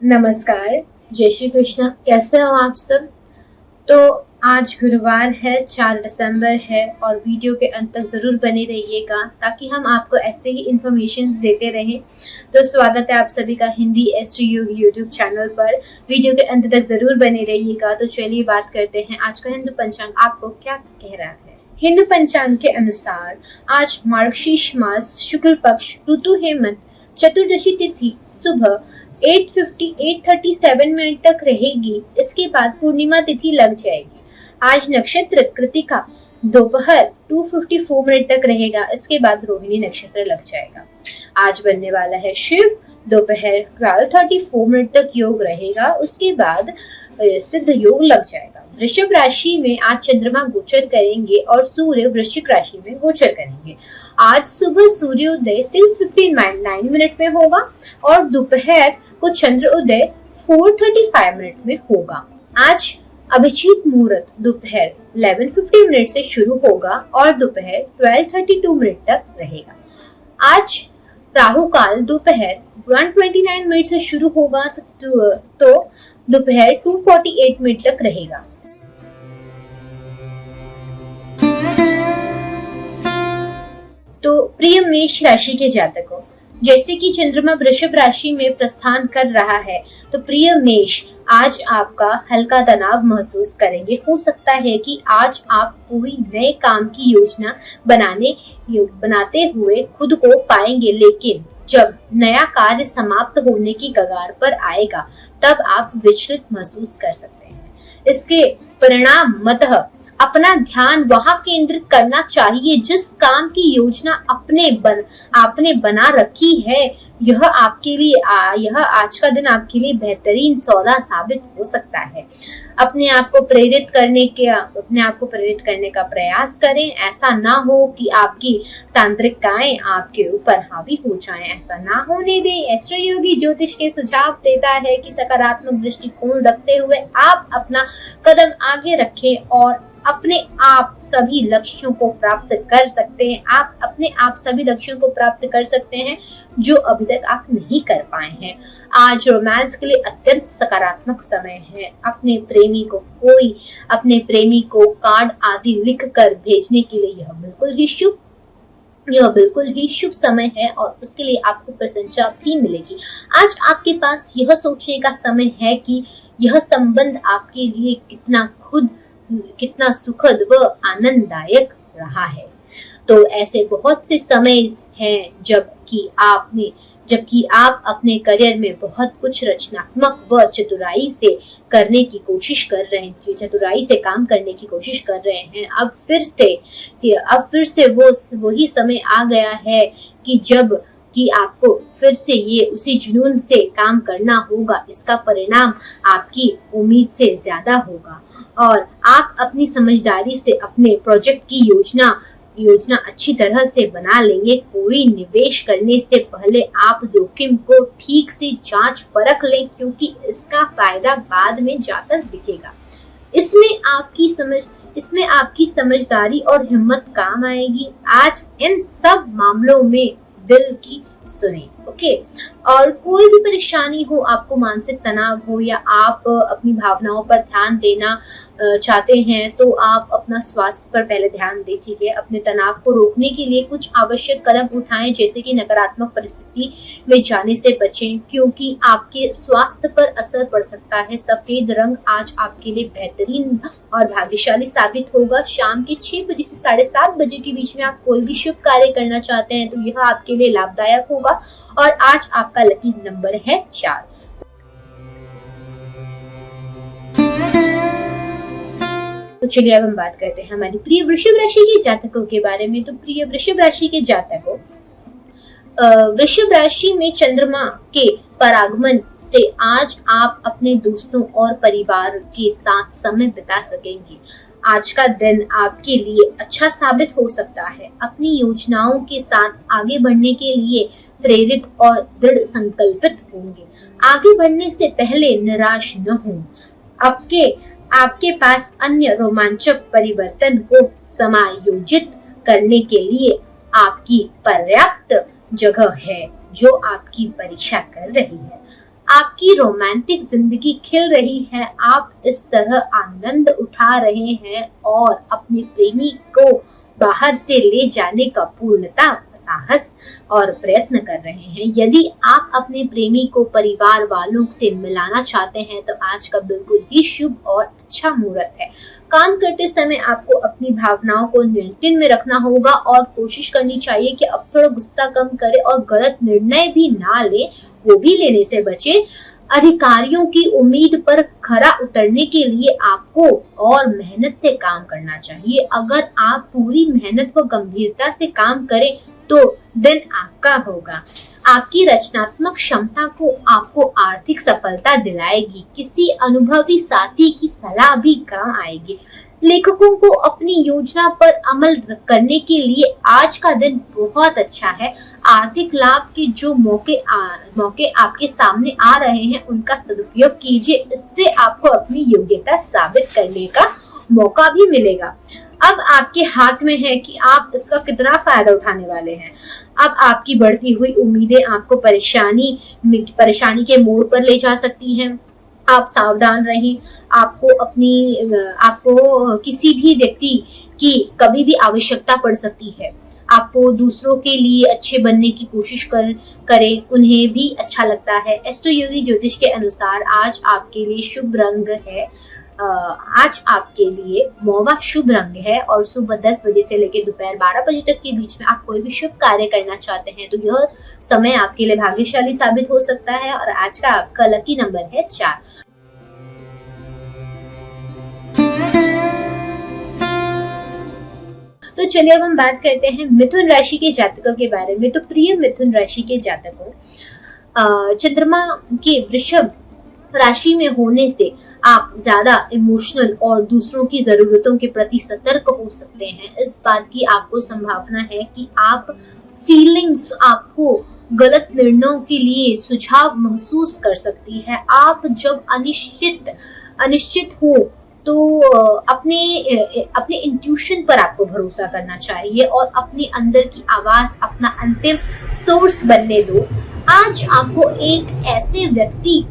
नमस्कार, जय श्री कृष्णा। कैसे हो आप सब? तो आज गुरुवार है, 4 दिसंबर है और वीडियो के अंत तक ज़रूर बने रहिएगा ताकि हम आपको ऐसे ही इन्फॉर्मेशन देते रहें। तो स्वागत है आप सभी का हिंदी एस्ट्रो योग यूट्यूब चैनल पर। वीडियो के अंत तक ज़रूर बने रहिएगा। तो चलिए बात करते हैं आज का हिंदू पंचांग आपको क्या कह रहा है। हिंदू पंचांग के अनुसार आज मार्गशीर्ष मास शुक्ल पक्ष ऋतु हेमंत चतुर्दशी तिथि सुबह 8:37 मिनट तक रहेगी। इसके बाद पूर्णिमा तिथि लग जाएगी। आज नक्षत्र कृतिका दोपहर 2:54 मिनट तक रहेगा। इसके बाद रोहिणी नक्षत्र लग जाएगा। आज बनने वाला है शिव। दोपहर 12:34 मिनट तक योग रहेगा। उसके बाद सिद्ध योग लग जाएगा। वृषभ राशि में आज चंद्रमा गोचर करेंगे और सूर्य वृश्चिक राशि में गोचर करेंगे। आज सुबह सूर्योदय 6:59 मिनट में होगा और दोपहर को चंद्र उदय 4:35 मिनट में होगा। आज अभिजीत मुहूर्त दोपहर 11:50 मिनट से शुरू होगा और दोपहर 12:32 मिनट तक रहेगा। आज राहु काल दोपहर 1:29 मिनट से शुरू होगा तो दोपहर 2:48 मिनट तक रहेगा। तो प्रिय मेष राशि के जातकों, जैसे कि चंद्रमा वृषभ राशि में प्रस्थान कर रहा है, तो प्रिय मेष आज आपका हल्का तनाव महसूस करेंगे। हो सकता है कि आज आप कोई नए काम की योजना बनाते हुए खुद को पाएंगे, लेकिन जब नया कार्य समाप्त होने की कगार पर आएगा तब आप विचलित महसूस कर सकते हैं। इसके परिणाम मतः अपना ध्यान वहां केंद्रित करना चाहिए जिस काम की योजना आपने बना रखी है। यह आज का दिन आपके लिए बेहतरीन सौदा साबित हो सकता है। अपने आप को प्रेरित करने का प्रयास करें। ऐसा ना हो कि आपकी तांत्रिकाएं आपके ऊपर हावी हो जाएं। ऐसा ना होने दें। एस्ट्रो योगी ज्योतिष के सुझाव देता है कि सकारात्मक दृष्टिकोण रखते हुए आप अपना कदम आगे रखें और अपने आप सभी लक्ष्यों को प्राप्त कर सकते हैं। आप अपने आप सभी लक्ष्यों को प्राप्त कर सकते हैं जो अभी तक आप नहीं कर पाए हैं। आज रोमांस के लिए अत्यंत सकारात्मक समय है। अपने प्रेमी को कार्ड आदि लिखकर भेजने के लिए यह बिल्कुल ही शुभ समय है और उसके लिए आपको प्रशंसा भी मिलेगी। आज आपके पास यह सोचने का समय है कि यह संबंध आपके लिए कितना सुखद व आनंददायक रहा है। तो ऐसे बहुत से समय हैं जबकि आप अपने करियर में बहुत कुछ रचनात्मक व चतुराई से काम करने की कोशिश कर रहे हैं। अब फिर से वही समय आ गया है कि आपको फिर से ये उसी जुनून से काम करना होगा। इसका परिणाम आपकी उम्मीद से ज्यादा होगा और आप अपनी समझदारी से अपने प्रोजेक्ट की योजना अच्छी तरह से बना लेंगे। कोई निवेश करने से पहले आप जोखिम को ठीक से जांच परख लें, क्योंकि इसका फायदा बाद में जाकर दिखेगा। इसमें आपकी समझदारी और हिम्मत काम आएगी। आज इन सब मामलों में दिल की सुने। ओके। और कोई भी परेशानी हो, आपको मानसिक तनाव हो या आप अपनी भावनाओं पर ध्यान देना चाहते हैं, तो आप अपना स्वास्थ्य पर पहले ध्यान दीजिए। अपने तनाव को रोकने के लिए कुछ आवश्यक कदम उठाएं, जैसे कि नकारात्मक परिस्थिति में जाने से बचें, क्योंकि आपके स्वास्थ्य पर असर पड़ सकता है। सफेद रंग आज आपके लिए बेहतरीन और भाग्यशाली साबित होगा। शाम के 6 बजे से 7:30 बजे के बीच में आप कोई भी शुभ कार्य करना चाहते हैं तो यह आपके लिए लाभदायक होगा। और आज आपका लकी नंबर है 4। तो चलिए अब हम बात करते हैं हमारी प्रिय वृषभ राशि के जातकों के बारे में। तो प्रिय वृषभ राशि के जातकों, वृषभ राशि में चंद्रमा के परागमन से आज आप अपने दोस्तों और परिवार के साथ समय बिता सकेंगे। आज का दिन आपके लिए अच्छा साबित हो सकता है। अपनी योजनाओं के साथ आगे बढ़ने के लिए प्रेरित और दृढ़ संकल्पित होंगे। आगे बढ़ने से पहले निराश न हों। आपके पास अन्य रोमांचक परिवर्तन को समायोजित करने के लिए आपकी पर्याप्त जगह है जो आपकी परीक्षा कर रही है। आपकी रोमांटिक जिंदगी खिल रही है, आप इस तरह आनंद उठा रहे हैं और अपने प्रेमी को बाहर से ले जाने का पूर्णता साहस और प्रयत्न कर रहे हैं। यदि आप अपने प्रेमी को परिवार वालों से मिलाना चाहते हैं तो आज का बिल्कुल ही शुभ और अच्छा मुहूर्त है। काम करते समय आपको अपनी भावनाओं को नियंत्रण में रखना होगा और कोशिश करनी चाहिए कि अब थोड़ा गुस्सा कम करें और गलत निर्णय भी ना ले, वो भी लेने से बचे। अधिकारियों की उम्मीद पर खरा उतरने के लिए आपको और मेहनत से काम करना चाहिए। अगर आप पूरी मेहनत व गंभीरता से काम करें तो दिन आपका होगा। आपकी रचनात्मक क्षमता को आपको आर्थिक सफलता दिलाएगी। किसी अनुभवी साथी की सलाह भी काम आएगी। लेखकों को अपनी योजना पर अमल करने के लिए आज का दिन बहुत अच्छा है। आर्थिक लाभ के जो मौके आपके सामने आ रहे हैं उनका सदुपयोग कीजिए। इससे आपको अपनी योग्यता साबित करने का मौका भी मिलेगा। अब आपके हाथ में है कि आप इसका कितना फायदा उठाने वाले हैं। अब आपकी बढ़ती हुई उम्मीदें आपको परेशानी के मोड़ पर ले जा सकती हैं। आप सावधान रहें। आपको किसी भी व्यक्ति की कभी भी आवश्यकता पड़ सकती है। आपको दूसरों के लिए अच्छे बनने की कोशिश करें, उन्हें भी अच्छा लगता है। एस्ट्रो योगी ज्योतिष के अनुसार आज आपके लिए शुभ रंग है। आज आपके लिए मौवा शुभ रंग है और सुबह 10 बजे से लेकर दोपहर 12 बजे तक के बीच में आप कोई भी शुभ कार्य करना चाहते हैं तो यह समय आपके लिए भाग्यशाली साबित हो सकता है। और आज का आपका लकी नंबर है 4। तो चलिए अब हम बात करते हैं मिथुन राशि के जातकों के बारे में। तो प्रिय मिथुन राशि के जातकों, चंद्रमा के वृषभ राशि में होने से आप ज्यादा इमोशनल और दूसरों की जरूरतों के प्रति सतर्क हो सकते हैं। इस बात की आपको संभावना है कि आप फीलिंग्स आपको गलत निर्णयों के लिए सुझाव महसूस कर सकती है। आप जब अनिश्चित हो तो अपने इंट्यूशन पर आपको भरोसा करना चाहिए और अपने अंदर की आवाज अपना अंतिम सोर्स बनने दो। आज आपको एक ऐसे व्यक्ति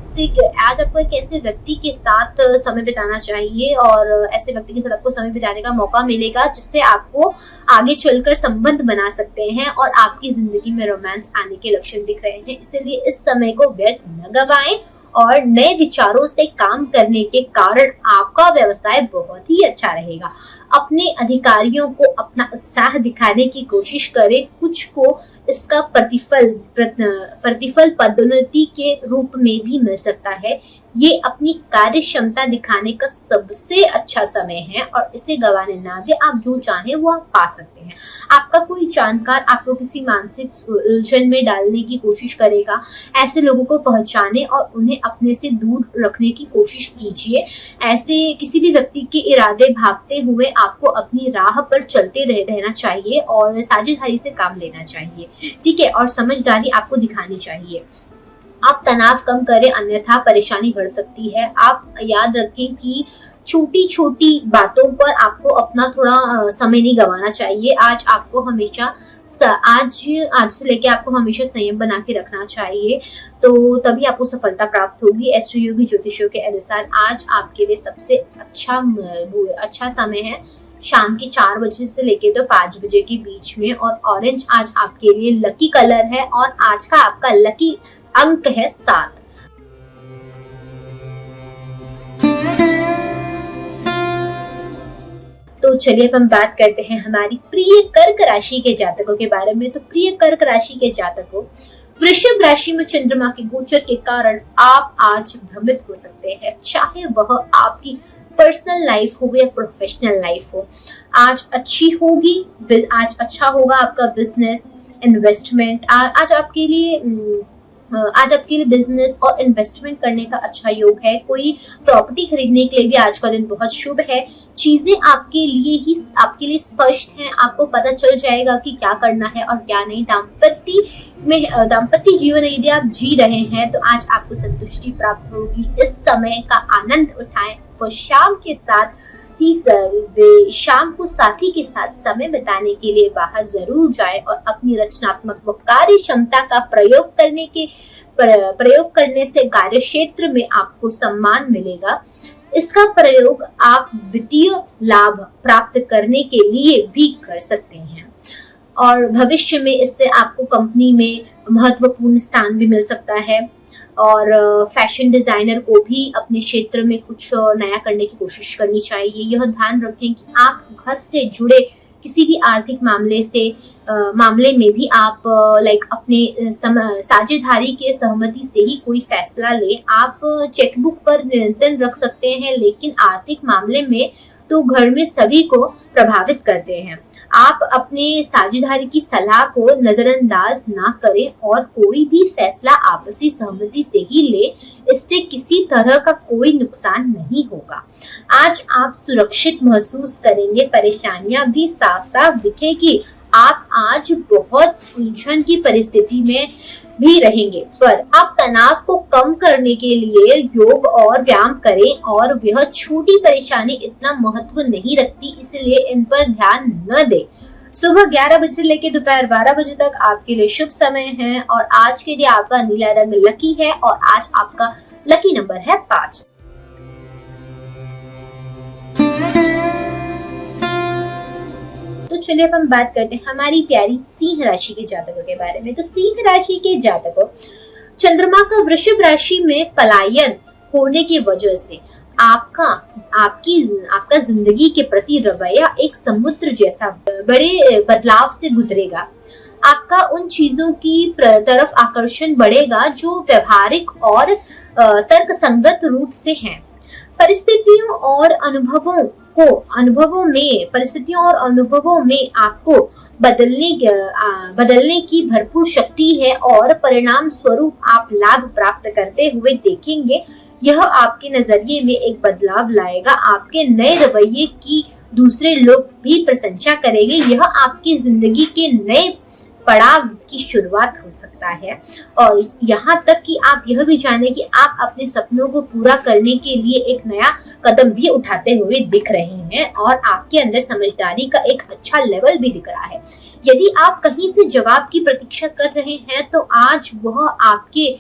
के साथ समय बिताना चाहिए और ऐसे व्यक्ति के साथ आपको समय बिताने का मौका मिलेगा जिससे आपको आगे चलकर संबंध बना सकते हैं और आपकी जिंदगी में रोमांस आने के लक्षण दिख रहे हैं। इसलिए इस समय को व्यर्थ न गवाएं और नए विचारों से काम करने के कारण आपका व्यवसाय बहुत ही अच्छा रहेगा। अपने अधिकारियों को अपना उत्साह दिखाने की कोशिश करें। कुछ को इसका प्रतिफल पदोन्नति के रूप में भी मिल सकता है। ये अपनी कार्य क्षमता दिखाने का सबसे अच्छा समय है और इसे गवाने ना दे। आप जो चाहें वो आप पा सकते हैं। आपका कोई जानकार आपको किसी मानसिक उलझन में डालने की कोशिश करेगा। ऐसे लोगों को पहचाने और उन्हें अपने से दूर रखने की कोशिश कीजिए। ऐसे किसी भी व्यक्ति के इरादे भागते हुए आपको अपनी राह पर चलते रहना चाहिए और साझेदारी से काम लेना चाहिए, ठीक है, और समझदारी आपको दिखानी चाहिए। आप तनाव कम करें, अन्यथा परेशानी बढ़ सकती है। आप याद रखें कि छोटी छोटी बातों पर आपको अपना थोड़ा समय नहीं गंवाना चाहिए। आज से लेके आपको हमेशा संयम बना के रखना चाहिए, तो तभी आपको सफलता प्राप्त होगी। एस्ट्रो योगी ज्योतिषियों के अनुसार आज आपके लिए सबसे अच्छा समय है शाम के 4 बजे से लेके तो 5 बजे के बीच में। और ऑरेंज आज आपके लिए लकी कलर है और आज का आपका लकी अंक है 7। तो चलिए अब हम बात करते हैं हमारी प्रिय कर्क राशि के जातकों के बारे में। तो प्रिय कर्क राशि के जातकों, वृषभ राशि में चंद्रमा के गोचर के कारण आप आज भ्रमित हो सकते हैं, चाहे वह आपकी पर्सनल लाइफ हो या प्रोफेशनल लाइफ हो। आज अच्छी होगी, आज अच्छा होगा आपका बिजनेस, इन्वेस्टमेंट। आज आपके लिए बिजनेस और इन्वेस्टमेंट करने का अच्छा योग है। कोई प्रॉपर्टी खरीदने के लिए भी आज का दिन बहुत शुभ है। चीजें आपके लिए स्पष्ट हैं। आपको पता चल जाएगा कि क्या करना है और क्या नहीं। दाम्पत्य जीवन यदि आप जी रहे हैं तो आज आपको संतुष्टि प्राप्त होगी। इस समय का आनंद उठाएं और शाम को साथी के साथ समय बिताने के लिए बाहर जरूर जाएं और अपनी रचनात्मक व कार्य क्षमता का प्रयोग करने के प्रयोग करने से कार्य क्षेत्र में आपको सम्मान मिलेगा। इसका प्रयोग आप वित्तीय लाभ प्राप्त करने के लिए भी कर सकते हैं और भविष्य में इससे आपको कंपनी में महत्वपूर्ण स्थान भी मिल सकता है। और फैशन डिजाइनर को भी अपने क्षेत्र में कुछ नया करने की कोशिश करनी चाहिए। यह ध्यान रखें कि आप घर से जुड़े किसी भी आर्थिक मामले में भी आप अपने साझेदारी के सहमति से ही कोई फैसला लें। आप चेकबुक पर नियंत्रण रख सकते हैं, लेकिन आर्थिक मामले में तो घर में सभी को प्रभावित करते हैं। आप अपने साझेदारी की सलाह को नजरअंदाज ना करें और कोई भी फैसला आपसी सहमति से ही ले। इससे किसी तरह का कोई नुकसान नहीं होगा। आज आप सुरक्षित महसूस करेंगे, परेशानियां भी साफ साफ दिखेगी। आप आज बहुत उलझन की परिस्थिति में भी रहेंगे, पर आप तनाव को कम करने के लिए योग और व्यायाम करें और यह छोटी परेशानी इतना महत्व नहीं रखती, इसलिए इन पर ध्यान न दें। सुबह 11 बजे से लेकर दोपहर 12 बजे तक आपके लिए शुभ समय है और आज के लिए आपका नीला रंग लकी है और आज आपका लकी नंबर है 5। तो चलिए अब हम बात करते हैं हमारी प्यारी सिंह राशि के जातकों के बारे में। तो सिंह राशि के जातकों, चंद्रमा का वृषभ राशि में पलायन होने की वजह से आपका जिंदगी के प्रति रवैया एक समुद्र जैसा बड़े बदलाव से गुजरेगा। आपका उन चीजों की तरफ आकर्षण बढ़ेगा जो व्यवहारिक और तर्कसंगत रूप से हैं। परिस्थितियों और अनुभवों में आपको बदलने की भरपूर शक्ति है और परिणाम स्वरूप आप लाभ प्राप्त करते हुए देखेंगे। यह आपके नजरिए में एक बदलाव लाएगा। आपके नए रवैये की दूसरे लोग भी प्रशंसा करेंगे। यह आपकी जिंदगी के नए पड़ाव की शुरुआत हो सकता है और यहाँ तक कि आप यह भी जाने कि आप अपने सपनों को पूरा करने के लिए एक नया कदम भी उठाते हुए दिख रहे हैं और आपके अंदर समझदारी का एक अच्छा लेवल भी दिख रहा है। यदि आप कहीं से जवाब की प्रतीक्षा कर रहे हैं तो आज वह आपके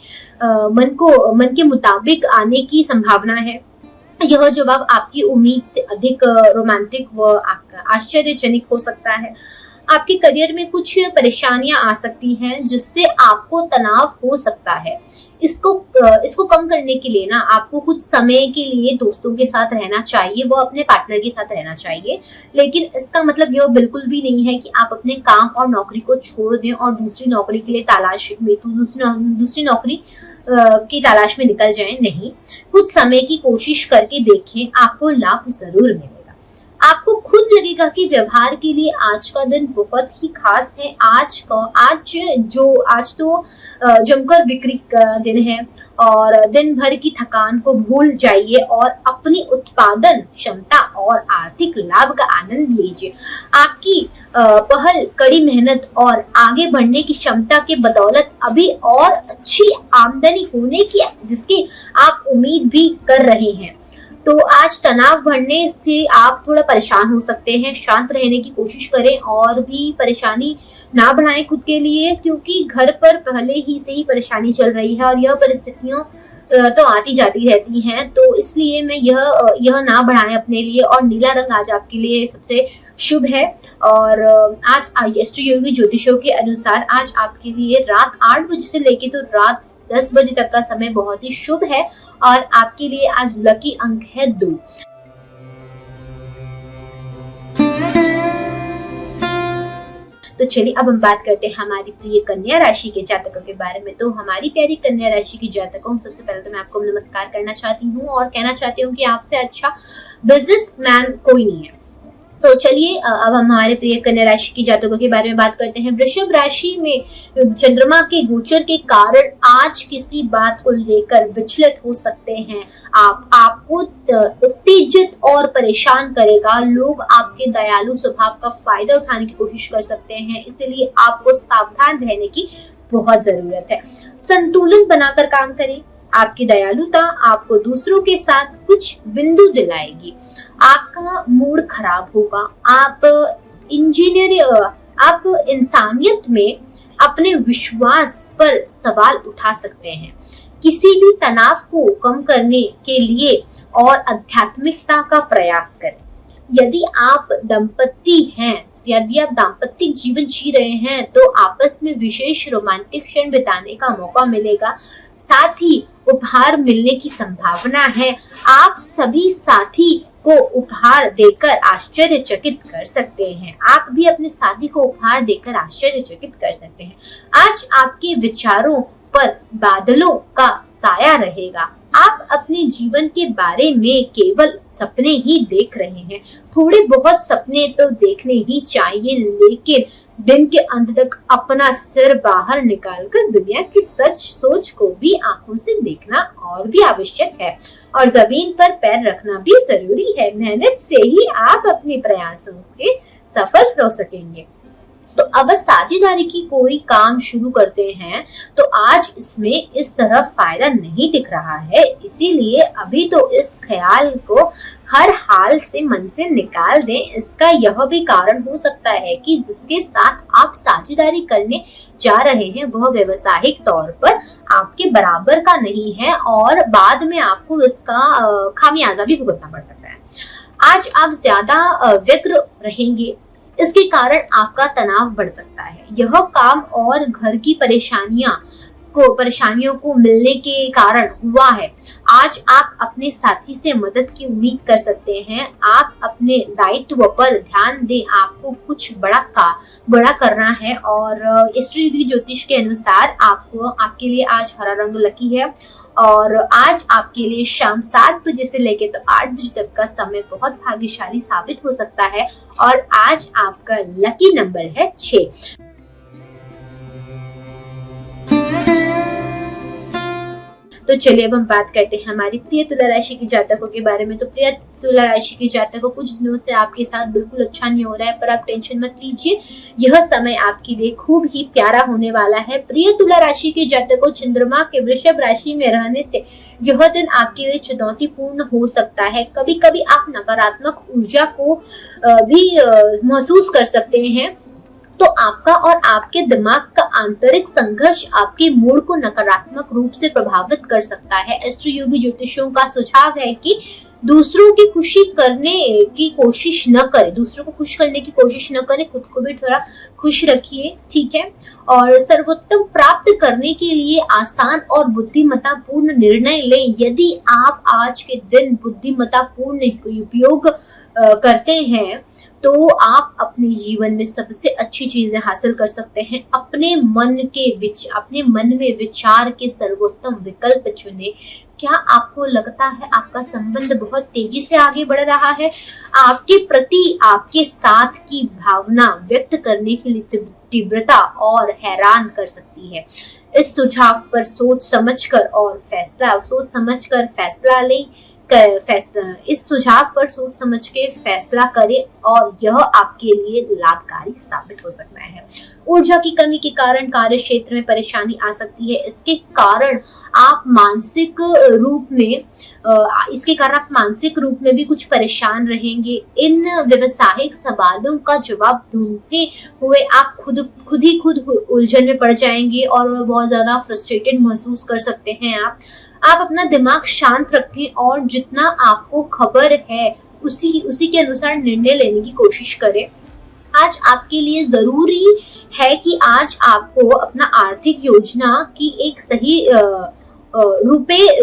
मन के मुताबिक आने की संभावना है। यह जवाब आपकी उम्मीद से अधिक रोमांटिक व आश्चर्यजनक हो सकता है। आपके करियर में कुछ परेशानियां आ सकती हैं जिससे आपको तनाव हो सकता है। इसको कम करने के लिए ना आपको कुछ समय के लिए दोस्तों के साथ रहना चाहिए, वो अपने पार्टनर के साथ रहना चाहिए। लेकिन इसका मतलब यह बिल्कुल भी नहीं है कि आप अपने काम और नौकरी को छोड़ दें और दूसरी नौकरी के लिए दूसरी नौकरी की तलाश में निकल जाएं। नहीं, कुछ समय की कोशिश करके देखें, आपको लाभ जरूर मिलेगा। आपको खुद लगेगा कि व्यवहार के लिए आज का दिन बहुत ही खास है। आज तो जमकर बिक्री का दिन है और दिन भर की थकान को भूल जाइए और अपनी उत्पादन क्षमता और आर्थिक लाभ का आनंद लीजिए। आपकी पहल, कड़ी मेहनत और आगे बढ़ने की क्षमता के बदौलत अभी और अच्छी आमदनी होने की जिसकी आप उम्मीद भी कर रहे हैं। तो आज तनाव बढ़ने से आप थोड़ा परेशान हो सकते हैं। शांत रहने की कोशिश करें और भी परेशानी ना बढ़ाएं खुद के लिए, क्योंकि घर पर पहले ही से ही परेशानी चल रही है और यह परिस्थितियों तो आती जाती रहती हैं। तो इसलिए मैं यह ना बढ़ाएं अपने लिए। और नीला रंग आज आपके लिए सबसे शुभ है और आज एस्ट्रो योगी ज्योतिषों के अनुसार आज आपके लिए रात 8 बजे से लेके तो रात 10 बजे तक का समय बहुत ही शुभ है और आपके लिए आज लकी अंक है 2। तो चलिए अब हम बात करते हैं हमारी प्रिय कन्या राशि के जातकों के बारे में। तो हमारी प्यारी कन्या राशि के जातकों, सबसे पहले तो मैं आपको नमस्कार करना चाहती हूँ और कहना चाहती हूँ कि आपसे अच्छा बिजनेसमैन कोई नहीं है। तो चलिए अब हम हमारे प्रिय कन्या राशि की जातकों के बारे में बात करते हैं। वृषभ राशि में चंद्रमा के गोचर के कारण आज किसी बात को लेकर विचलित हो सकते हैं। आपको उत्तेजित और परेशान करेगा। लोग आपके दयालु स्वभाव का फायदा उठाने की कोशिश कर सकते हैं, इसलिए आपको सावधान रहने की बहुत जरूरत है। संतुलन बनाकर काम करें। आपकी दयालुता आपको दूसरों के साथ कुछ बिंदु दिलाएगी। आपका मूड खराब होगा। आप इंसानियत में अपने विश्वास पर सवाल उठा सकते हैं। किसी भी तनाव को कम करने के लिए और आध्यात्मिकता का प्रयास करें। यदि आप दाम्पत्य जीवन जी रहे हैं तो आपस में विशेष रोमांटिक क्षण बिताने का मौका मिलेगा। साथ ही उपहार मिलने की संभावना है। आप सभी साथी को उपहार देकर आश्चर्यचकित कर सकते हैं। आप भी अपने साथी को उपहार देकर आश्चर्यचकित कर सकते हैं। आज आपके विचारों पर बादलों का साया रहेगा। आप अपने जीवन के बारे में केवल सपने ही देख रहे हैं। थोड़े बहुत सपने तो देखने ही चाहिए, लेकिन दिन के अंत तक अपना सिर बाहर निकालकर दुनिया की सच सोच को भी आंखों से देखना और भी आवश्यक है, और जमीन पर पैर रखना भी जरूरी है। मेहनत से ही आप अपने प्रयासों के सफल हो सकेंगे। तो अगर साझेदारी की कोई काम शुरू करते हैं तो आज इसमें इस तरह फायदा नहीं दिख रहा है, इसीलिए अभी तो इस ख्याल को हर हाल से मन से निकाल दें। इसका यह भी कारण हो सकता है कि जिसके साथ आप साझेदारी करने जा रहे हैं वह व्यवसायिक तौर पर आपके बराबर का नहीं है और बाद में आपको इसका खामियाजा भी भुगतना पड़ सकता है। आज आप ज्यादा व्यग्र रहेंगे, इसके कारण आपका तनाव बढ़ सकता है। यह काम और घर की परेशानियों को मिलने के कारण हुआ है। आज आप अपने साथी से मदद की उम्मीद कर सकते हैं। आप अपने दायित्व पर ध्यान दें। आपको कुछ बड़ा करना है और एस्ट्रो ज्योतिष के अनुसार आपके लिए आज हरा रंग लकी है और आज आपके लिए शाम 7 बजे से लेकर तो 8 बजे तक का समय बहुत भाग्यशाली साबित हो सकता है और आज आपका लकी नंबर है 6। तो चलिए अब हम बात करते हैं हमारी प्रिय तुला राशि की जातकों के बारे में। तो प्रिय तुला राशि की जातकों, कुछ दिनों से आपके साथ बिल्कुल अच्छा नहीं हो रहा है, पर आप टेंशन मत लीजिए। यह समय आपके लिए खूब ही प्यारा होने वाला है। प्रिय तुला राशि के जातकों, चंद्रमा के वृषभ राशि में रहने से यह दिन आपके लिए चुनौतीपूर्ण हो सकता है। कभी कभी आप नकारात्मक ऊर्जा को भी महसूस कर सकते हैं। तो आपका और आपके दिमाग का आंतरिक संघर्ष आपके मूड को नकारात्मक रूप से प्रभावित कर सकता है। एस्ट्रो योगी ज्योतिषियों का सुझाव है कि दूसरों की खुशी करने की कोशिश न करें, दूसरों को खुश करने की कोशिश न करें, खुद को भी थोड़ा खुश रखिए, ठीक है। और सर्वोत्तम प्राप्त करने के लिए आसान और बुद्धिमत्ता पूर्ण निर्णय लें। यदि आप आज के दिन बुद्धिमत्ता पूर्ण उपयोग करते हैं तो आप अपने जीवन में सबसे अच्छी चीजें हासिल कर सकते हैं। अपने मन में विचार के सर्वोत्तम विकल्प चुने। क्या आपको लगता है आपका संबंध बहुत तेजी से आगे बढ़ रहा है? आपके प्रति आपके साथ की भावना व्यक्त करने के लिए तीव्रता और हैरान कर सकती है। इस सुझाव पर सोच समझकर फैसला लें। इस सुझाव पर सोच समझ के फैसला करें और यह आपके लिए लाभकारी साबित हो सकता है। ऊर्जा की कमी के कारण कार्य क्षेत्र में परेशानी आ सकती है। इसके कारण आप मानसिक रूप में भी कुछ परेशान रहेंगे। इन व्यवसायिक सवालों का जवाब ढूंढते हुए आप खुद उलझन में पड़ जाएंगे और बहुत ज्यादा फ्रस्ट्रेटेड महसूस कर सकते हैं। आप अपना दिमाग शांत रखें और जितना आपको खबर है उसी के अनुसार निर्णय लेने की कोशिश करें। आज आपके लिए जरूरी है कि आज आपको अपना आर्थिक योजना की एक सही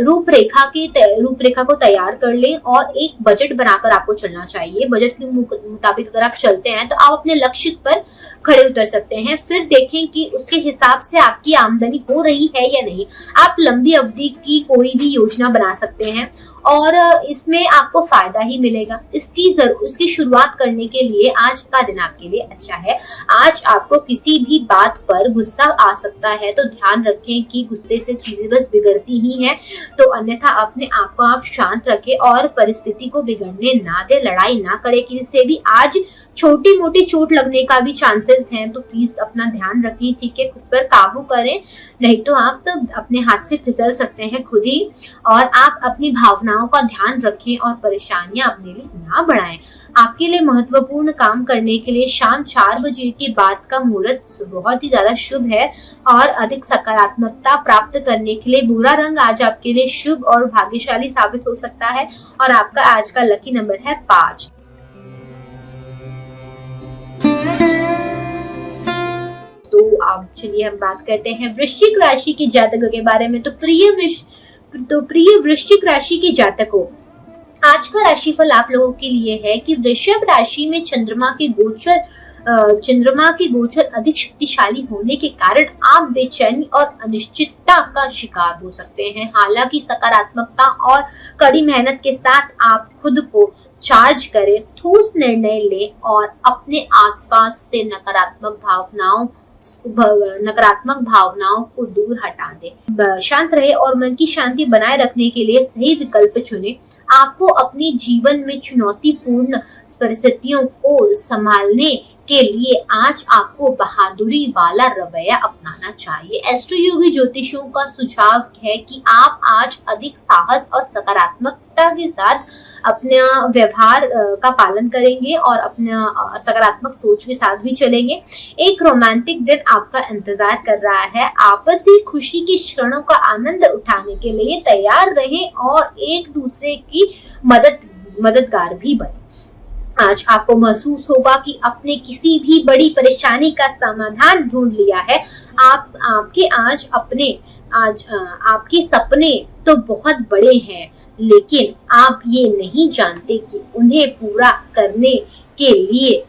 रूपरेखा को तैयार कर लें और एक बजट बनाकर आपको चलना चाहिए। बजट के मुताबिक अगर आप चलते हैं तो आप अपने लक्ष्य पर खड़े उतर सकते हैं। फिर देखें कि उसके हिसाब से आपकी आमदनी हो रही है या नहीं। आप लंबी अवधि की कोई भी योजना बना सकते हैं और इसमें आपको फायदा ही मिलेगा। इसकी शुरुआत करने के लिए आज का दिन आपके लिए अच्छा है। आज आपको किसी भी बात पर गुस्सा आ सकता है तो ध्यान रखें कि गुस्से से चीजें बस बिगड़ती ही हैं, तो अन्यथा अपने आप को आप शांत रखें और परिस्थिति को बिगड़ने ना दे। लड़ाई ना करें किसी से भी। आज छोटी मोटी चोट लगने का भी चांसेस हैं, तो प्लीज अपना ध्यान रखें, ठीक है। खुद पर काबू करें, नहीं तो आप तो अपने हाथ से फिसल सकते हैं खुद ही। और आप अपनी भावनाओं का ध्यान रखें और परेशानियां अपने लिए ना बढ़ाएं। आपके लिए महत्वपूर्ण काम करने के लिए शाम 4 बजे के बाद का मुहूर्त बहुत ही ज्यादा शुभ है और अधिक सकारात्मकता प्राप्त करने के लिए भूरा रंग आज आपके लिए शुभ और भाग्यशाली साबित हो सकता है और आपका आज का लकी नंबर है 5। तो अब चलिए हम बात करते हैं वृश्चिक राशि के जातकों के बारे में। तो प्रिय वृश्चिक राशि के जातकों, आज का राशिफल आप लोगों के लिए है कि वृषभ राशि में चंद्रमा के गोचर अधिक शक्तिशाली होने के कारण आप बेचैनी और अनिश्चितता का शिकार हो सकते हैं। हालांकि सकारात्मकता और कड़ी मेहनत के साथ आप खुद को चार्ज करें, ठोस निर्णय लें और अपने आसपास से नकारात्मक भावनाओं को दूर हटा दें। शांत रहे और मन की शांति बनाए रखने के लिए सही विकल्प चुनें। आपको अपने जीवन में चुनौतीपूर्ण परिस्थितियों को संभालने के लिए आज आपको बहादुरी वाला रवैया अपनाना चाहिए। एस्ट्रो योगी ज्योतिषियों का सुझाव है कि आप आज अधिक साहस और सकारात्मकता के साथ अपना व्यवहार का पालन करेंगे और अपना सकारात्मक सोच के साथ भी चलेंगे। एक रोमांटिक दिन आपका इंतजार कर रहा है। आपसी खुशी की क्षणों का आनंद उठाने के लिए तैयार रहें और एक दूसरे की मददगार भी बने। आज आपको महसूस होगा कि आपने किसी भी बड़ी परेशानी का समाधान ढूंढ लिया है। आपके सपने तो बहुत बड़े हैं, लेकिन आप ये नहीं जानते कि उन्हें पूरा करने के लिए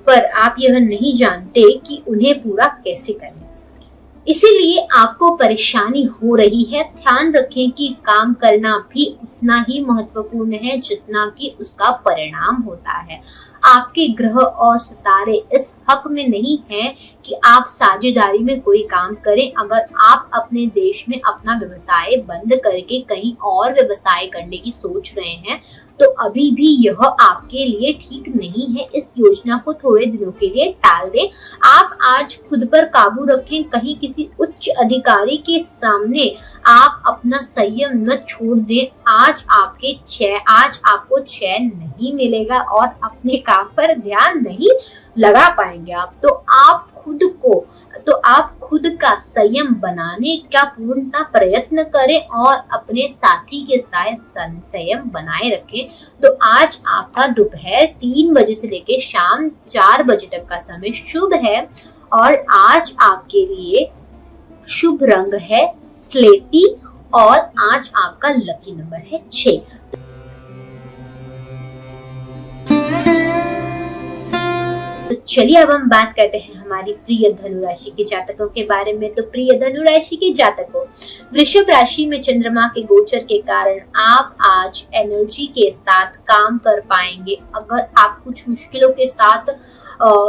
आप यह नहीं जानते कि उन्हें पूरा कैसे करें। इसीलिए आपको परेशानी हो रही है। ध्यान रखें कि काम करना भी उतना ही महत्वपूर्ण है जितना कि उसका परिणाम होता है। आपके ग्रह और सितारे इस हक में नहीं हैं कि आप साझेदारी में कोई काम करें। अगर आप अपने देश में अपना व्यवसाय बंद करके कहीं और व्यवसाय करने की सोच रहे हैं तो अभी भी यह आपके लिए ठीक नहीं है। इस योजना को थोड़े दिनों के लिए टाल दें। आप आज खुद पर काबू रखें। कहीं किसी उच्च अधिकारी के सामने आप अपना संयम न छोड़ दें। आज आपको चैन नहीं मिलेगा और अपने काम पर ध्यान नहीं लगा पाएंगे आप। तो आप खुद का संयम बनाने का पूर्णतः प्रयत्न करें और अपने साथी के साथ संयम बनाए रखें। तो आज आपका दोपहर 3 बजे से लेकर शाम 4 बजे तक का समय शुभ है और आज आपके लिए शुभ रंग है स्लेटी और आज आपका लकी नंबर है 6। तो चलिए अब हम बात करते हैं हमारी प्रिय धनु राशि के जातकों के बारे में। तो प्रिय धनु राशि के जातकों, वृषभ राशि में चंद्रमा के गोचर के कारण आप आज एनर्जी के साथ काम कर पाएंगे। अगर आप कुछ मुश्किलों के साथ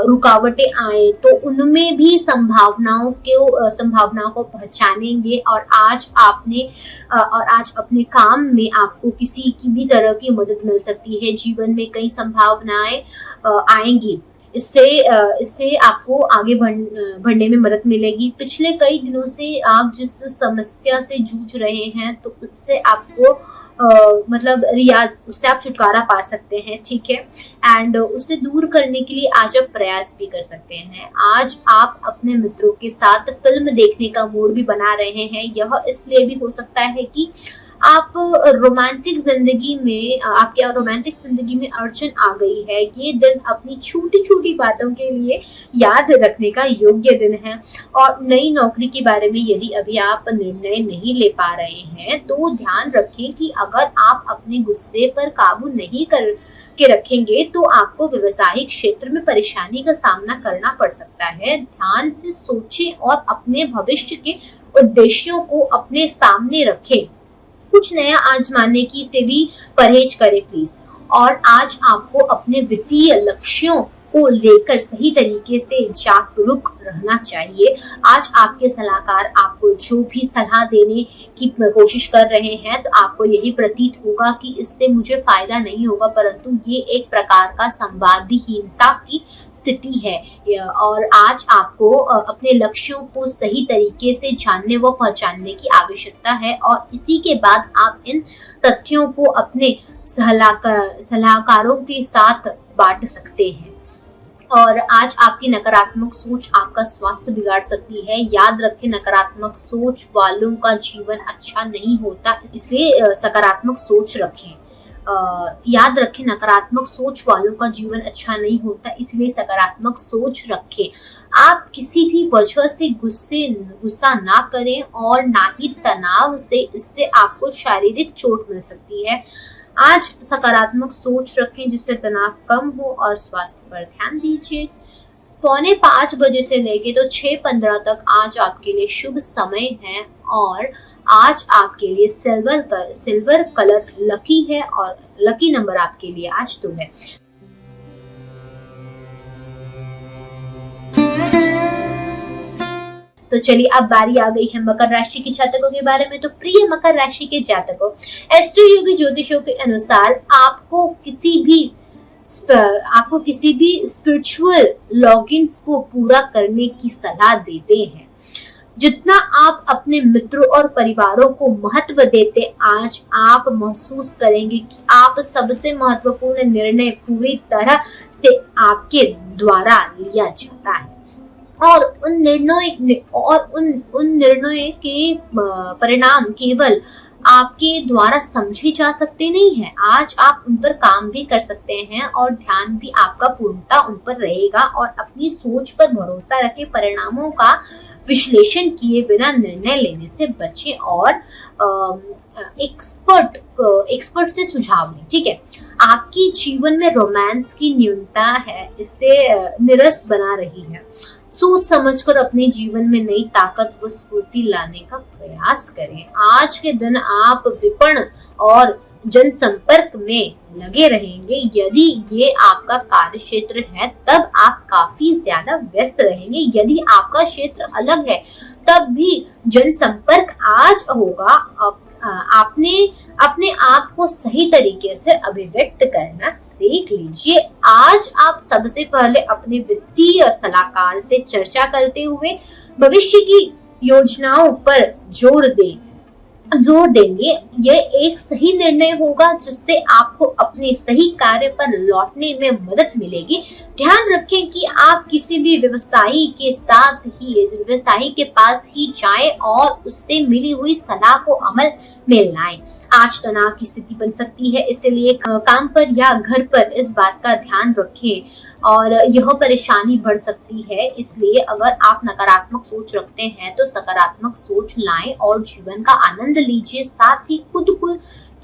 रुकावटें आए तो उनमें भी संभावनाओं को पहचानेंगे और आज अपने काम में आपको किसी की भी तरह की मदद मिल सकती है। जीवन में कई संभावनाएं आएंगी। इससे आपको आगे बढ़ने में मदद मिलेगी। पिछले कई दिनों से आप जिस समस्या से जूझ रहे हैं तो उससे आपको उससे आप छुटकारा पा सकते हैं, ठीक है। एंड उसे दूर करने के लिए आज आप प्रयास भी कर सकते हैं। आज आप अपने मित्रों के साथ फिल्म देखने का मूड भी बना रहे हैं। यह इसलिए भी हो सकता है कि आपके रोमांटिक जिंदगी में अड़चन आ गई है। ये दिन अपनी छोटी छोटी बातों के लिए याद रखने का योग्य दिन है। और नई नौकरी के बारे में यदि अभी आप निर्णय नहीं ले पा रहे हैं तो ध्यान रखें कि अगर आप अपने गुस्से पर काबू नहीं के रखेंगे तो आपको व्यवसायिक क्षेत्र में परेशानी का सामना करना पड़ सकता है। ध्यान से सोचें और अपने भविष्य के उद्देश्यों को अपने सामने रखें। कुछ नया आजमाने की से भी परहेज करें प्लीज। और आज आपको अपने वित्तीय लक्ष्यों को लेकर सही तरीके से जागरूक रहना चाहिए। आज आपके सलाहकार आपको जो भी सलाह देने की कोशिश कर रहे हैं तो आपको यही प्रतीत होगा कि इससे मुझे फायदा नहीं होगा, परंतु ये एक प्रकार का संवादहीनता की स्थिति है। और आज आपको अपने लक्ष्यों को सही तरीके से जानने व पहचानने की आवश्यकता है और इसी के बाद आप इन तथ्यों को अपने सलाहकारों के साथ बांट सकते हैं। और आज आपकी नकारात्मक सोच आपका स्वास्थ्य बिगाड़ सकती है। याद रखें, नकारात्मक सोच वालों का जीवन अच्छा नहीं होता, इसलिए सकारात्मक सोच रखें। याद रखें, नकारात्मक सोच वालों का जीवन अच्छा नहीं होता, इसलिए सकारात्मक सोच रखें। आप किसी भी वजह से गुस्सा ना करें और ना ही तनाव से, इससे आपको शारीरिक चोट मिल सकती है। आज सकारात्मक सोच रखें जिससे तनाव कम हो और स्वास्थ्य पर ध्यान दीजिए। 4:45 बजे से लेके तो 6:15 तक आज आपके लिए शुभ समय है और आज आपके लिए सिल्वर कलर लकी है और लकी नंबर आपके लिए आज 2 है। तो चलिए, अब बारी आ गई है मकर राशि के जातकों के बारे में। तो प्रिय मकर राशि के जातकों, एस्ट्रो योगी ज्योतिषों के अनुसार आपको किसी भी स्पिरिचुअल लॉगिन्स को पूरा करने की सलाह देते हैं। जितना आप अपने मित्रों और परिवारों को महत्व देते, आज आप महसूस करेंगे कि आप सबसे महत्वपूर्ण निर्णय पूरी तरह से आपके द्वारा लिया जाता है और उन निर्णय के परिणाम केवल आपके द्वारा समझे जा सकते नहीं है। आज आप उन पर काम भी कर सकते हैं और ध्यान भी आपका पूर्णतः उन पर रहेगा। और अपनी सोच पर भरोसा रखें, परिणामों का विश्लेषण किए बिना निर्णय लेने से बचें और एक्सपर्ट से सुझाव लें। ठीक है, आपकी जीवन में रोमांस की न्यूनता है, इससे निरस बना रही है। सोच समझकर अपने जीवन में नई ताकत व स्फूर्ति लाने का प्रयास करें। आज के दिन आप विपणन और जनसंपर्क में लगे रहेंगे। यदि ये आपका कार्य क्षेत्र है तब आप काफी ज्यादा व्यस्त रहेंगे। यदि आपका क्षेत्र अलग है तब भी जनसंपर्क आज होगा। आपने अपने आप को सही तरीके से अभिव्यक्त करना सीख लीजिए। आज आप सबसे पहले अपने वित्तीय सलाहकार से चर्चा करते हुए भविष्य की योजनाओं पर जोर देंगे। यह एक सही निर्णय होगा जिससे आपको अपने सही कार्य पर लौटने में मदद मिलेगी। ध्यान रखें कि आप किसी भी व्यवसायी के पास ही जाएं और उससे मिली हुई सलाह को अमल में लाएं। आज तनाव की स्थिति बन सकती है, इसलिए काम पर या घर पर इस बात का ध्यान रखें और यह परेशानी बढ़ सकती है। इसलिए अगर आप नकारात्मक सोच रखते हैं तो सकारात्मक सोच लाएं और जीवन का आनंद लीजिए। साथ ही खुद को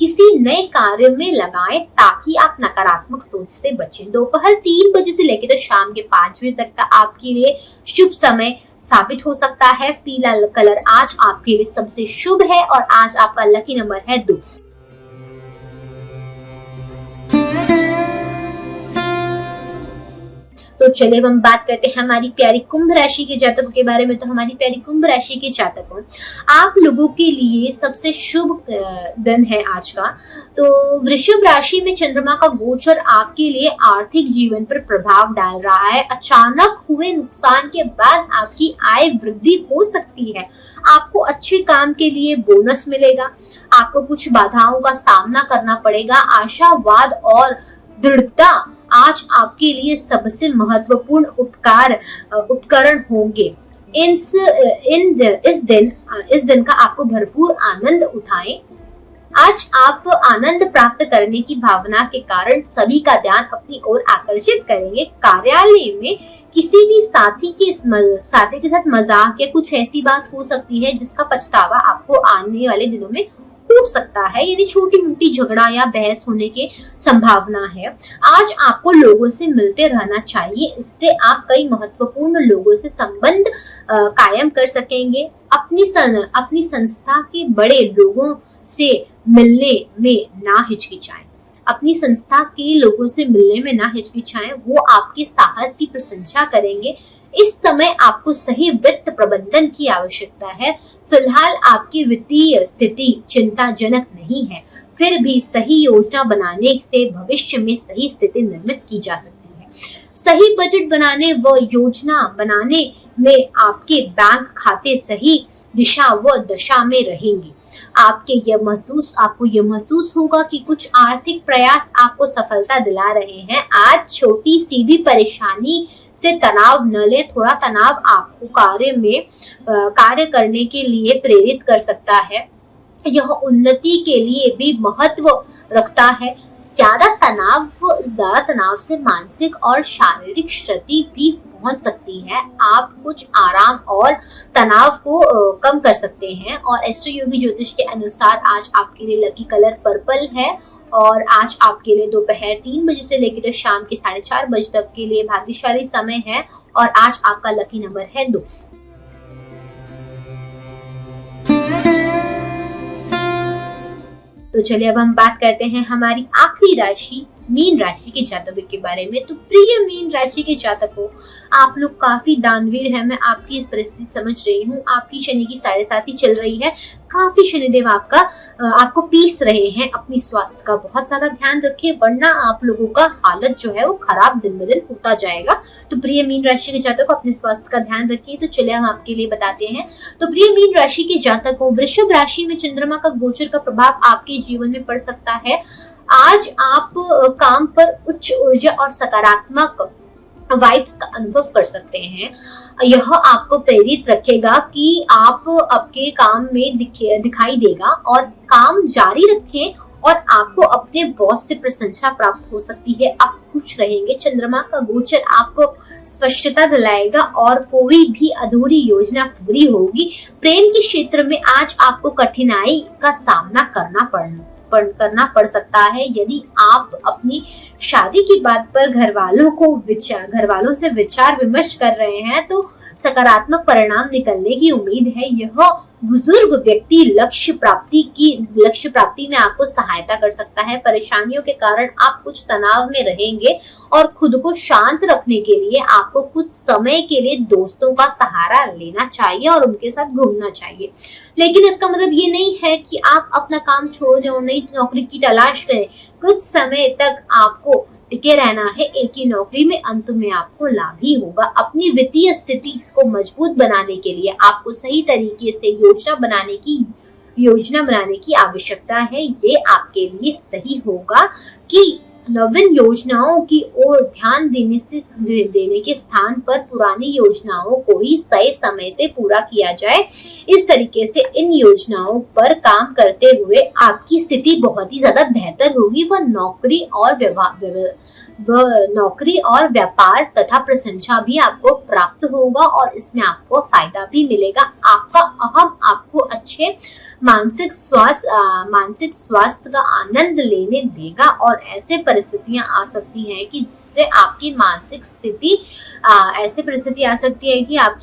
किसी नए कार्य में लगाएं ताकि आप नकारात्मक सोच से बचें। दोपहर 3 बजे से लेकर तो शाम के 5 बजे तक का आपके लिए शुभ समय साबित हो सकता है। पीला कलर आज आपके लिए सबसे शुभ है और आज आपका लकी नंबर है 2। तो चलिए हम बात करते हैं हमारी प्यारी कुंभ राशि के जातकों के बारे में। तो हमारी प्यारी कुंभ राशि के जातकों, आप लोगों के लिए सबसे शुभ दिन है आज का। तो वृषभ राशि में चंद्रमा का गोचर आपके लिए आर्थिक जीवन पर प्रभाव डाल रहा है। अचानक हुए नुकसान के बाद आपकी आय वृद्धि हो सकती है। आपको अच्छे काम के लिए बोनस मिलेगा। आपको कुछ बाधाओं का सामना करना पड़ेगा। आशावाद और दृढ़ता आज आपके लिए सबसे महत्वपूर्ण उपकरण होंगे। इस दिन का आपको भरपूर आनंद उठाएं। आज आप आनंद प्राप्त करने की भावना के कारण सभी का ध्यान अपनी ओर आकर्षित करेंगे। कार्यालय में किसी भी साथी के साथ मजाक या कुछ ऐसी बात हो सकती है जिसका पछतावा आपको आने वाले दिनों में हो सकता है। यानी छोटी मोटी झगड़ा या बहस होने की संभावना है। आज आपको लोगों से मिलते रहना चाहिए, इससे आप कई महत्वपूर्ण लोगों से संबंध कायम कर सकेंगे। अपनी संस्था के बड़े लोगों से मिलने में ना हिचकिचाएं। अपनी संस्था के लोगों से मिलने में ना हिचकिचाएं, वो आपके साहस की प्रशंसा करेंगे। इस समय आपको सही वित्त प्रबंधन की आवश्यकता है। फिलहाल आपकी वित्तीय स्थिति चिंताजनक नहीं है, फिर भी सही योजना बनाने से भविष्य में सही स्थिति निर्मित की जा सकती है। सही बजट बनाने व योजना बनाने में आपके बैंक खाते सही दिशा व दशा में रहेंगे। आपको ये महसूस होगा कि कुछ आर्थिक प्रयास आपको सफलता दिला रहे हैं। आज छोटी सी भी परेशानी से तनाव न ले। थोड़ा तनाव आपको कार्य करने के लिए प्रेरित कर सकता है। यह उन्नति के लिए भी महत्व रखता है। ज्यादा तनाव से मानसिक और शारीरिक क्षति भी पहुंच सकती है। आप कुछ आराम और तनाव को कम कर सकते हैं। और एस्ट्रो योगी ज्योतिष के अनुसार आज आपके लिए लकी कलर पर्पल है और आज आपके लिए दोपहर 3 बजे से लेकर शाम के 4:30 बजे तक के लिए भाग्यशाली समय है और आज आपका लकी नंबर है 2। तो चलिए अब हम बात करते हैं हमारी आखिरी राशि मीन राशि के जातकों के बारे में। तो प्रिय मीन राशि के जातकों, आप लोग काफी दानवीर हैं। मैं आपकी इस परिस्थिति समझ रही हूँ। आपकी शनि की 7.5 चल रही है। काफी शनिदेव आपको पीस रहे हैं। अपनी स्वास्थ्य का बहुत ज्यादा ध्यान रखिए, वरना आप लोगों का हालत जो है वो खराब दिन ब दिन होता जाएगा। तो प्रिय मीन राशि के जातकों, अपने स्वास्थ्य का ध्यान रखिए। तो चलिए हम आपके लिए बताते हैं। तो प्रिय मीन राशि के जातकों, वृषभ राशि में चंद्रमा का गोचर का प्रभाव आपके जीवन में पड़ सकता है। आज आप काम पर उच्च ऊर्जा और सकारात्मक वाइब्स का अनुभव कर सकते हैं। यह आपको प्रेरित रखेगा कि आप आपके काम में दिखाई देगा और काम जारी रखें और आपको अपने बॉस से प्रशंसा प्राप्त हो सकती है। आप खुश रहेंगे। चंद्रमा का गोचर आपको स्पष्टता दिलाएगा और कोई भी अधूरी योजना पूरी होगी। प्रेम के क्षेत्र में आज आपको कठिनाई का सामना करना पड़ सकता है। यदि आप अपनी शादी की बात पर घर वालों से विचार विमर्श कर रहे हैं तो सकारात्मक परिणाम निकलने की उम्मीद है। यह बुजुर्ग व्यक्ति लक्ष्य प्राप्ति में आपको सहायता कर सकता है। परेशानियों के कारण आप कुछ तनाव में रहेंगे और खुद को शांत रखने के लिए आपको कुछ समय के लिए दोस्तों का सहारा लेना चाहिए और उनके साथ घूमना चाहिए। लेकिन इसका मतलब ये नहीं है कि आप अपना काम छोड़ दें और नई नौकरी की तलाश करें। कुछ समय तक आपको टिके रहना है एक ही नौकरी में। अंत में आपको लाभ ही होगा। अपनी वित्तीय स्थिति को मजबूत बनाने के लिए आपको सही तरीके से योजना बनाने की आवश्यकता है। ये आपके लिए सही होगा कि नवीन योजनाओं की ओर ध्यान देने के स्थान पर पुरानी योजनाओं को ही सही समय से पूरा किया जाए। इस तरीके से इन योजनाओं पर काम करते हुए आपकी स्थिति बहुत ही ज्यादा बेहतर होगी। वह नौकरी और व्यापार तथा प्रशंसा भी आपको प्राप्त होगा और इसमें आपको फायदा भी मिलेगा। आपका अहम आपको अच्छे मानसिक स्वास्थ्य का आनंद लेने देगा और ऐसे परिस्थितियां आ सकती हैं कि जिससे आपकी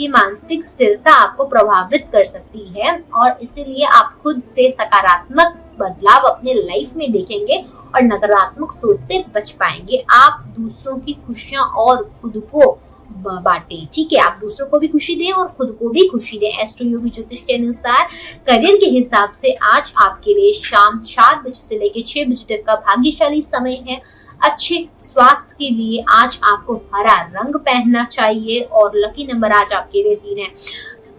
मानसिक स्थिरता आपको प्रभावित कर सकती है और इसीलिए आप खुद से सकारात्मक बदलाव अपने लाइफ में देखेंगे और नकारात्मक सोच से बच पाएंगे। आप दूसरों की खुशियां और खुद को बांटे। ठीक है, आप दूसरों को भी खुशी दें और खुद को भी खुशी दें। एस्ट्रो योगी ज्योतिष के अनुसार करियर के हिसाब से आज आपके लिए शाम 4 बजे से लेकर 6 बजे तक का भाग्यशाली समय है। अच्छे स्वास्थ्य के लिए आज आपको हरा रंग पहनना चाहिए और लकी नंबर आज आपके लिए 3 है।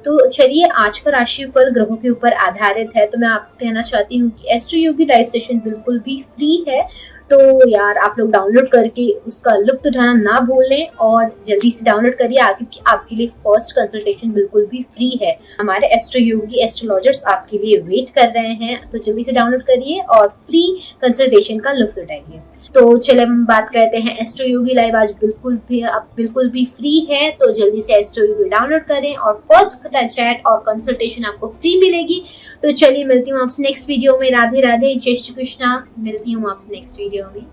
तो चलिए, आज का राशिफल ग्रहों के ऊपर आधारित है। तो मैं आपको कहना चाहती हूँ कि एस्ट्रो योगी लाइव सेशन बिल्कुल भी फ्री है। तो यार, आप लोग डाउनलोड करके उसका लुत्फ उठाना ना भूलें और जल्दी से डाउनलोड करिए क्योंकि आपके लिए फर्स्ट कंसल्टेशन बिल्कुल भी फ्री है। हमारे एस्ट्रो योगी एस्ट्रोलॉजर्स आपके लिए वेट कर रहे हैं। तो जल्दी से डाउनलोड करिए और फ्री कंसल्टेशन का लुत्फ उठाइए। तो चलिए हम बात करते हैं एस्ट्रो योगी लाइव आज बिल्कुल भी फ्री है। तो जल्दी से एस्ट्रो योगी डाउनलोड करें और फर्स्ट चैट और कंसल्टेशन आपको फ्री मिलेगी। तो चलिए, मिलती हूँ आपसे नेक्स्ट वीडियो में। राधे राधे, जय श्री कृष्णा। मिलती हूँ आपसे नेक्स्ट वीडियो में।